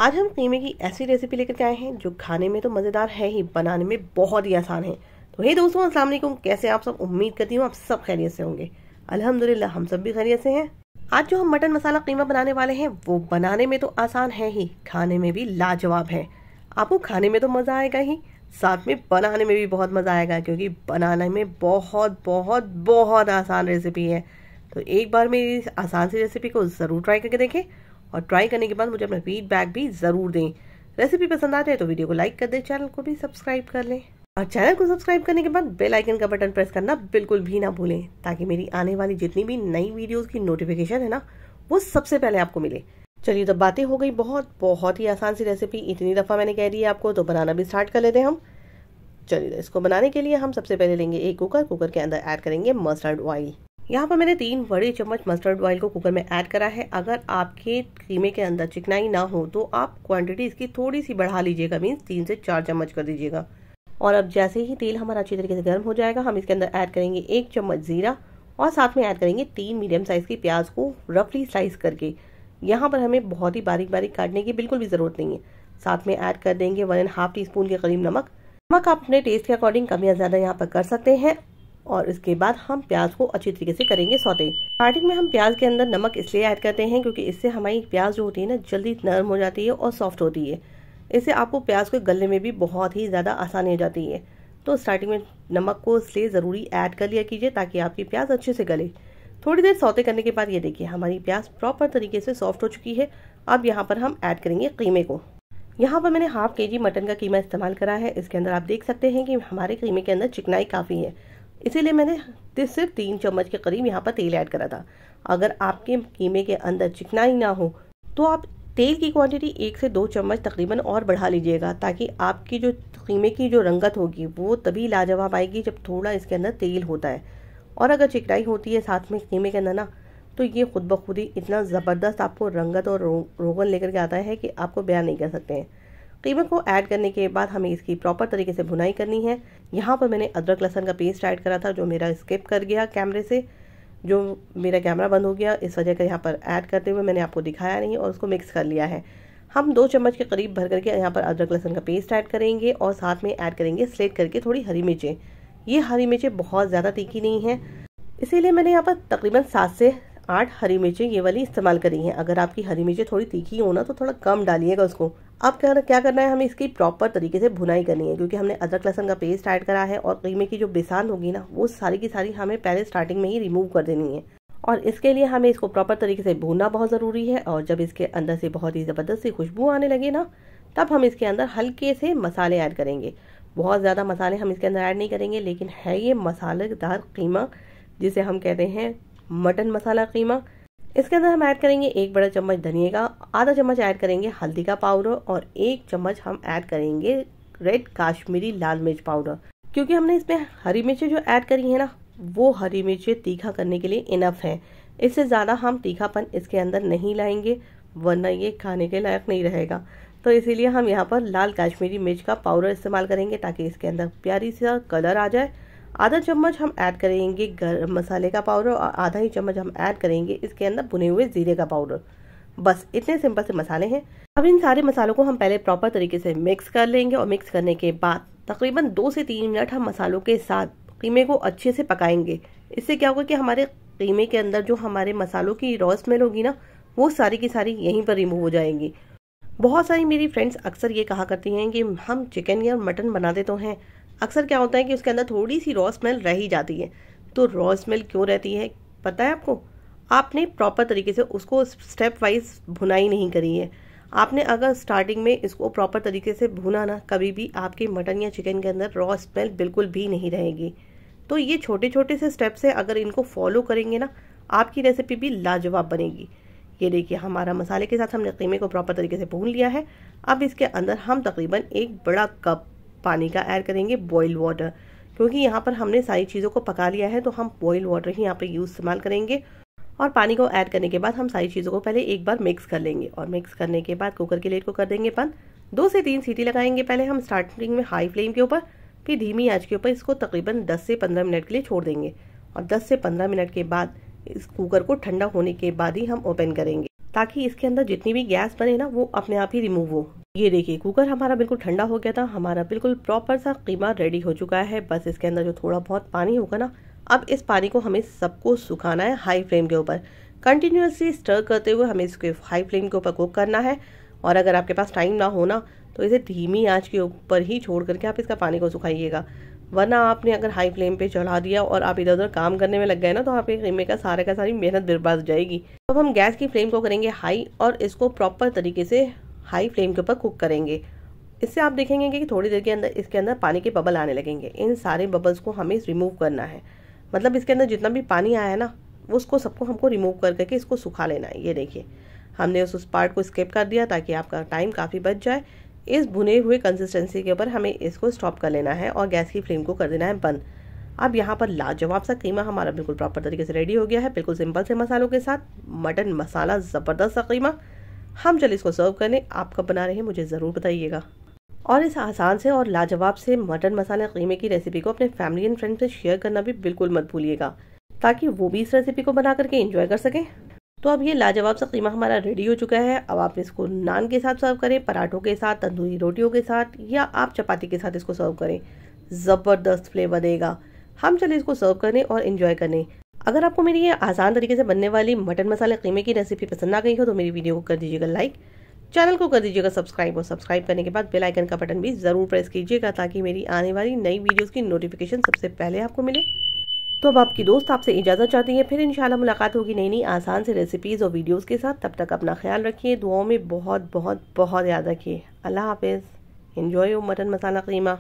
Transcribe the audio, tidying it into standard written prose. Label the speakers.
Speaker 1: आज हम कीमे की ऐसी रेसिपी लेकर के आए हैं जो खाने में तो मज़ेदार है ही, बनाने में बहुत ही आसान है। तो हे दोस्तों, अस्सलाम वालेकुम। कैसे आप सब? उम्मीद करती हूँ आप सब खैरियत से होंगे। अल्हम्दुलिल्लाह हम सब भी खैरियत से हैं। आज जो हम मटन मसाला कीमा बनाने वाले हैं वो बनाने में तो आसान है ही, खाने में भी लाजवाब है। आपको खाने में तो मज़ा आएगा ही, साथ में बनाने में भी बहुत मज़ा आएगा, क्योंकि बनाने में बहुत बहुत बहुत आसान रेसिपी है। तो एक बार मेरी इस आसान सी रेसिपी को ज़रूर ट्राई करके देखें और ट्राई करने के बाद मुझे अपना फीडबैक भी ज़रूर दें। रेसिपी पसंद आ जाए तो वीडियो को लाइक कर दें, चैनल को भी सब्सक्राइब कर लें और चैनल को सब्सक्राइब करने के बाद बेल आइकन का बटन प्रेस करना बिल्कुल भी ना भूलें, ताकि मेरी आने वाली जितनी भी नई वीडियोस की नोटिफिकेशन है ना, वो सबसे पहले आपको मिले। चलिए, तो बातें हो गई बहुत ही आसान सी रेसिपी, इतनी दफ़ा मैंने कह दी आपको, तो बनाना भी स्टार्ट कर लेते हैं हम। चलिए, तो इसको बनाने के लिए हम सबसे पहले लेंगे एक कुकर के अंदर ऐड करेंगे मस्टर्ड ऑयल। यहाँ पर मैंने 3 बड़े चम्मच मस्टर्ड ऑयल को कुकर में ऐड करा है। अगर आपके कीमे के अंदर चिकनाई ना हो तो आप क्वांटिटी इसकी थोड़ी सी बढ़ा लीजिएगा, मीन्स 3 से 4 चम्मच कर दीजिएगा। और अब जैसे ही तेल हमारा अच्छी तरीके से गर्म हो जाएगा, हम इसके अंदर ऐड करेंगे 1 चम्मच जीरा और साथ में ऐड करेंगे 3 मीडियम साइज की प्याज को रफली स्लाइस करके। यहाँ पर हमें बहुत ही बारीक बारीक काटने की बिल्कुल भी ज़रूरत नहीं है। साथ में ऐड कर देंगे 1.5 टीस्पून के करीब नमक। नमक आप अपने टेस्ट के अकॉर्डिंग कम या ज़्यादा यहाँ पर कर सकते हैं। और इसके बाद हम प्याज को अच्छी तरीके से करेंगे सौते। स्टार्टिंग में हम प्याज के अंदर नमक इसलिए ऐड करते हैं क्योंकि इससे हमारी प्याज जो होती है ना, जल्दी नरम हो जाती है और सॉफ्ट होती है। इससे आपको प्याज को गलने में भी बहुत ही ज़्यादा आसानी हो जाती है। तो स्टार्टिंग में नमक को इसलिए ज़रूरी ऐड कर लिया कीजिए ताकि आपकी प्याज अच्छे से गले। थोड़ी देर सौते करने के बाद ये देखिए हमारी प्याज प्रॉपर तरीके से सॉफ्ट हो चुकी है। अब यहाँ पर हम ऐड करेंगे कीमे को। यहाँ पर मैंने हाफ केजी मटन का कीमा इस्तेमाल करा है। इसके अंदर आप देख सकते हैं कि हमारे कीमे के अंदर चिकनाई काफ़ी है, इसीलिए मैंने सिर्फ 3 चम्मच के करीब यहाँ पर तेल ऐड करा था। अगर आपके कीमे के अंदर चिकनाई ना हो तो आप तेल की क्वांटिटी 1 से 2 चम्मच तकरीबन और बढ़ा लीजिएगा, ताकि आपकी जो कीमे की जो रंगत होगी वो तभी लाजवाब आएगी जब थोड़ा इसके अंदर तेल होता है। और अगर चिकनाई होती है साथ में कीमे के अंदर ना, तो ये खुद ब खुद ही इतना ज़बरदस्त आपको रंगत और रोगन लेकर के आता है कि आपको बयान नहीं कर सकते हैं। कीमे को ऐड करने के बाद हमें इसकी प्रॉपर तरीके से भुनाई करनी है। यहाँ पर मैंने अदरक लहसुन का पेस्ट ऐड करा था, जो मेरा स्किप कर गया कैमरे से, जो मेरा कैमरा बंद हो गया, इस वजह का यहाँ पर ऐड करते हुए मैंने आपको दिखाया नहीं और उसको मिक्स कर लिया है। हम 2 चम्मच के करीब भर करके यहाँ पर अदरक लहसुन का पेस्ट ऐड करेंगे और साथ में ऐड करेंगे स्लेट करके थोड़ी हरी मिर्चें। ये हरी मिर्चें बहुत ज़्यादा तीखी नहीं है, इसीलिए मैंने यहाँ पर तकरीबन 7 से 8 हरी मिर्चें ये वाली इस्तेमाल करी हैं। अगर आपकी हरी मिर्चें थोड़ी तीखी हो ना तो थोड़ा कम डालिएगा उसको। अब क्या करना है, हमें इसकी प्रॉपर तरीके से भुनाई करनी है, क्योंकि हमने अदरक लहसुन का पेस्ट ऐड करा है और कीमे की जो बेसान होगी ना, वो सारी की सारी हमें पहले स्टार्टिंग में ही रिमूव कर देनी है। और इसके लिए हमें इसको प्रॉपर तरीके से भूनना बहुत ज़रूरी है। और जब इसके अंदर से बहुत ही ज़बरदस्त सी खुशबू आने लगे ना, तब हम इसके अंदर हल्के से मसाले ऐड करेंगे। बहुत ज़्यादा मसाले हम इसके अंदर ऐड नहीं करेंगे, लेकिन है ये मसालेदार कीमा, जिसे हम कहते हैं मटन मसाला कीमा। इसके अंदर हम ऐड करेंगे 1 बड़ा चम्मच धनिया का, आधा चम्मच ऐड करेंगे हल्दी का पाउडर और 1 चम्मच हम ऐड करेंगे रेड काश्मीरी लाल मिर्च पाउडर। क्योंकि हमने इसमें हरी मिर्चें जो ऐड करी है ना, वो हरी मिर्चें तीखा करने के लिए इनफ है। इससे ज़्यादा हम तीखापन इसके अंदर नहीं लाएंगे, वरना ये खाने के लायक नहीं रहेगा। तो इसीलिए हम यहाँ पर लाल काश्मीरी मिर्च का पाउडर इस्तेमाल करेंगे, ताकि इसके अंदर प्यारी सा कलर आ जाए। आधा चम्मच हम ऐड करेंगे गरम मसाले का पाउडर और आधा ही चम्मच हम ऐड करेंगे इसके अंदर भुने हुए जीरे का पाउडर। बस इतने सिंपल से मसाले हैं। अब इन सारे मसालों को हम पहले प्रॉपर तरीके से मिक्स कर लेंगे और मिक्स करने के बाद तकरीबन 2 से 3 मिनट हम मसालों के साथ कीमे को अच्छे से पकाएंगे। इससे क्या होगा कि हमारे कीमे के अंदर जो हमारे मसालों की रॉ स्मेल होगी ना, वो सारी की सारी यहीं पर रिमूव हो जाएंगी। बहुत सारी मेरी फ्रेंड्स अक्सर ये कहा करती हैं कि हम चिकन या मटन बनाते तो हैं, अक्सर क्या होता है कि उसके अंदर थोड़ी सी रॉ स्मेल रह ही जाती है। तो रॉ स्मेल क्यों रहती है पता है आपको? आपने प्रॉपर तरीके से उसको स्टेप वाइज भुनाई नहीं करी है। आपने अगर स्टार्टिंग में इसको प्रॉपर तरीके से भुना ना, कभी भी आपके मटन या चिकन के अंदर रॉ स्मेल बिल्कुल भी नहीं रहेगी। तो ये छोटे छोटे से स्टेप्स है, अगर इनको फॉलो करेंगे ना, आपकी रेसिपी भी लाजवाब बनेगी। ये देखिए हमारा मसाले के साथ हमने कीमे को प्रॉपर तरीके से भून लिया है। अब इसके अंदर हम तकरीबन 1 बड़ा कप पानी का ऐड करेंगे बॉइल्ड वाटर, क्योंकि यहाँ पर हमने सारी चीज़ों को पका लिया है, तो हम बॉइल्ड वाटर ही यहाँ पर इस्तेमाल करेंगे। और पानी को ऐड करने के बाद हम सारी चीज़ों को पहले एक बार मिक्स कर लेंगे और मिक्स करने के बाद कुकर के लिड को कर देंगे बंद। 2 से 3 सीटी लगाएंगे पहले हम स्टार्टिंग में हाई फ्लेम के ऊपर, फिर धीमी आंच के ऊपर इसको तकरीबन 10 से 15 मिनट के लिए छोड़ देंगे। और 10 से 15 मिनट के बाद इस कुकर को ठंडा होने के बाद ही हम ओपन करेंगे। ताकि इसके अंदर जितनी भी गैस बने ना वो अपने आप ही रिमूव हो। ये देखिए कुकर हमारा बिल्कुल ठंडा हो गया था, हमारा बिल्कुल प्रॉपर सा कीमा रेडी हो चुका है। बस इसके अंदर जो थोड़ा बहुत पानी होगा ना, अब इस पानी को हमें सबको सुखाना है हाई फ्लेम के ऊपर। कंटिन्यूअसली स्टर करते हुए हमें इसको हाई फ्लेम के ऊपर कुक करना है। और अगर आपके पास टाइम ना हो ना तो इसे धीमी आंच के ऊपर ही छोड़ करके आप इसका पानी को सुखाइएगा, वरना आपने अगर हाई फ्लेम पे चढ़ा दिया और आप इधर उधर काम करने में लग गए ना तो आपके कीमे का सारी मेहनत बर्बाद हो जाएगी। अब हम गैस की फ्लेम को करेंगे हाई और इसको प्रॉपर तरीके से हाई फ्लेम के ऊपर कुक करेंगे। इससे आप देखेंगे कि थोड़ी देर के अंदर इसके अंदर पानी के बबल आने लगेंगे। इन सारे बबल्स को हमें रिमूव करना है, मतलब इसके अंदर जितना भी पानी आया है ना उसको सबको हमको रिमूव कर करके इसको सुखा लेना है। ये देखिए हमने उस पार्ट को स्किप कर दिया ताकि आपका टाइम काफ़ी बच जाए। इस भुने हुए कंसिस्टेंसी के ऊपर हमें इसको स्टॉप कर लेना है और गैस की फ्लेम को कर देना है बंद। अब यहाँ पर लाजवाब सा कीमा हमारा बिल्कुल प्रॉपर तरीके से रेडी हो गया है, बिल्कुल सिंपल से मसालों के साथ मटन मसाला ज़बरदस्त सा कीमा। हम चलिए इसको सर्व करने। आप कब बना रहे हैं मुझे ज़रूर बताइएगा। और इस आसान से और लाजवाब से मटन मसाला कीमे की रेसिपी को अपने फैमिली एंड फ्रेंड से शेयर करना भी बिल्कुल मत भूलिएगा, ताकि वो भी इस रेसिपी को बना करके एंजॉय कर सकें। तो अब ये लाजवाब सा कीमा हमारा रेडी हो चुका है। अब आप इसको नान के साथ सर्व करें, पराठों के साथ, तंदूरी रोटियों के साथ, या आप चपाती के साथ इसको सर्व करें, ज़बरदस्त फ्लेवर देगा। हम चलिए इसको सर्व करने और एंजॉय करने। अगर आपको मेरी ये आसान तरीके से बनने वाली मटन मसाला कीमे की रेसिपी पसंद आ गई हो तो मेरी वीडियो को कर दीजिएगा लाइक, चैनल को कर दीजिएगा सब्सक्राइब, और सब्सक्राइब करने के बाद बेल आइकन का बटन भी ज़रूर प्रेस कीजिएगा ताकि मेरी आने वाली नई वीडियोस की नोटिफिकेशन सबसे पहले आपको मिले। तो अब आपकी दोस्त आपसे इजाज़त चाहती है, फिर इंशाल्लाह मुलाकात होगी नई नई आसान से रेसिपीज़ और वीडियोस के साथ। तब तक अपना ख्याल रखिए, दुआओं में बहुत बहुत बहुत याद रखिए। अल्लाह हाफिज़। Enjoy your mutton masala keema.